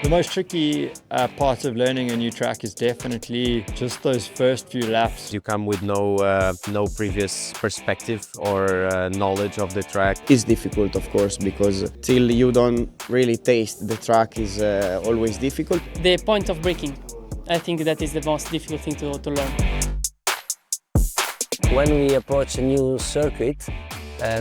The most tricky part of learning a new track is definitely just those first few laps. You come with no previous perspective or knowledge of the track. It's difficult, of course, because till you don't really taste the track is always difficult. The point of braking, I think that is the most difficult thing to learn. When we approach a new circuit,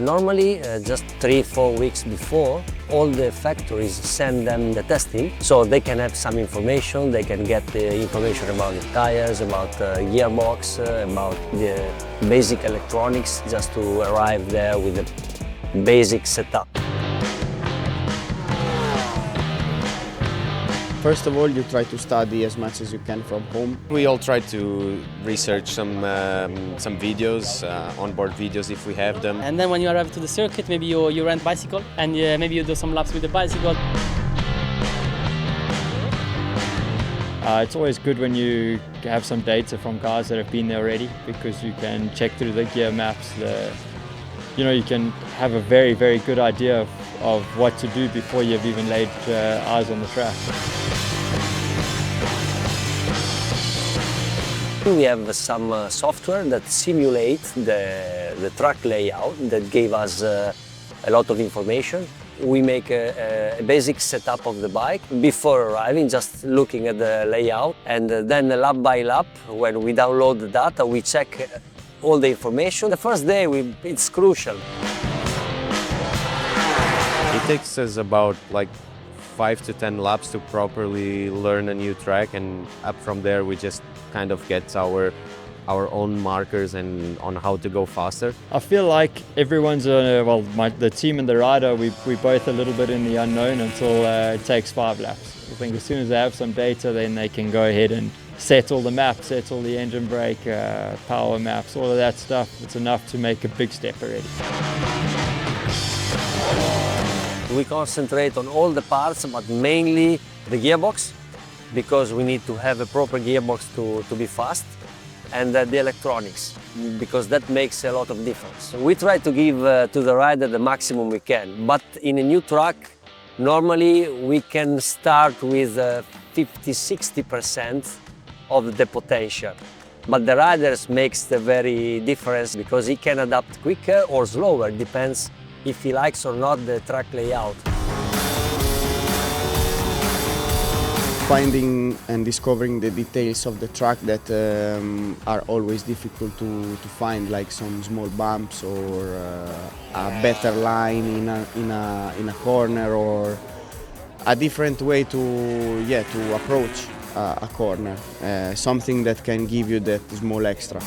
normally just 3-4 weeks before, all the factories send them the testing, so they can have some information, they can get the information about the tires, about the gearbox, about the basic electronics, just to arrive there with a basic setup. First of all, you try to study as much as you can from home. We all try to research some videos, onboard videos if we have them. And then when you arrive to the circuit, maybe you rent bicycle and maybe you do some laps with the bicycle. It's always good when you have some data from guys that have been there already, because you can check through the gear maps. You can have a very, very good idea of what to do before you've even laid eyes on the track. We have some software that simulates the track layout that gave us a lot of information. We make a basic setup of the bike before arriving, just looking at the layout, and then lap by lap, when we download the data, we check all the information. The first day, it's crucial. It takes us about 5 to 10 laps to properly learn a new track, and up from there we just kind of get our own markers and on how to go faster. I feel like everyone's, the team and the rider, we both a little bit in the unknown until it takes 5 laps. I think as soon as they have some data, then they can go ahead and set all the maps, set all the engine brake, power maps, all of that stuff. It's enough to make a big step already. We concentrate on all the parts, but mainly the gearbox, because we need to have a proper gearbox to be fast, and the electronics, because that makes a lot of difference. We try to give to the rider the maximum we can, but in a new track, normally we can start with 50–60% of the potential. But the riders makes the very difference, because he can adapt quicker or slower, depends if he likes or not the track layout. Finding and discovering the details of the track that are always difficult to find, like some small bumps or a better line in a corner, or a different way to approach a corner, something that can give you that small extra.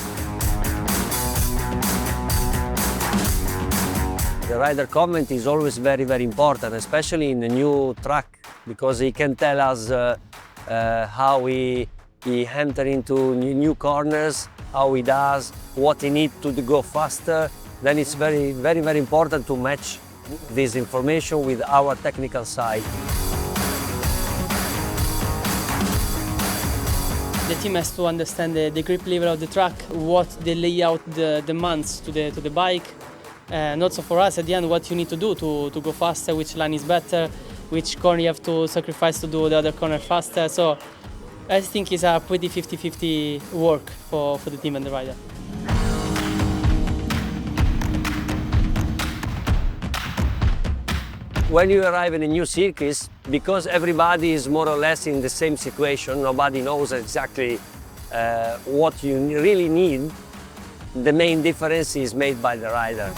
The rider comment is always very, very important, especially in a new track, because he can tell us how he enter into new corners, how he does, what he needs to go faster. Then it's very, very, very important to match this information with our technical side. The team has to understand the grip level of the track, what the layout demands to the bike, and also for us at the end what you need to do to go faster, which line is better, which corner you have to sacrifice to do the other corner faster. So I think it's a pretty 50-50 work for the team and the rider. When you arrive in a new circuit, because everybody is more or less in the same situation, nobody knows exactly what you really need, the main difference is made by the rider.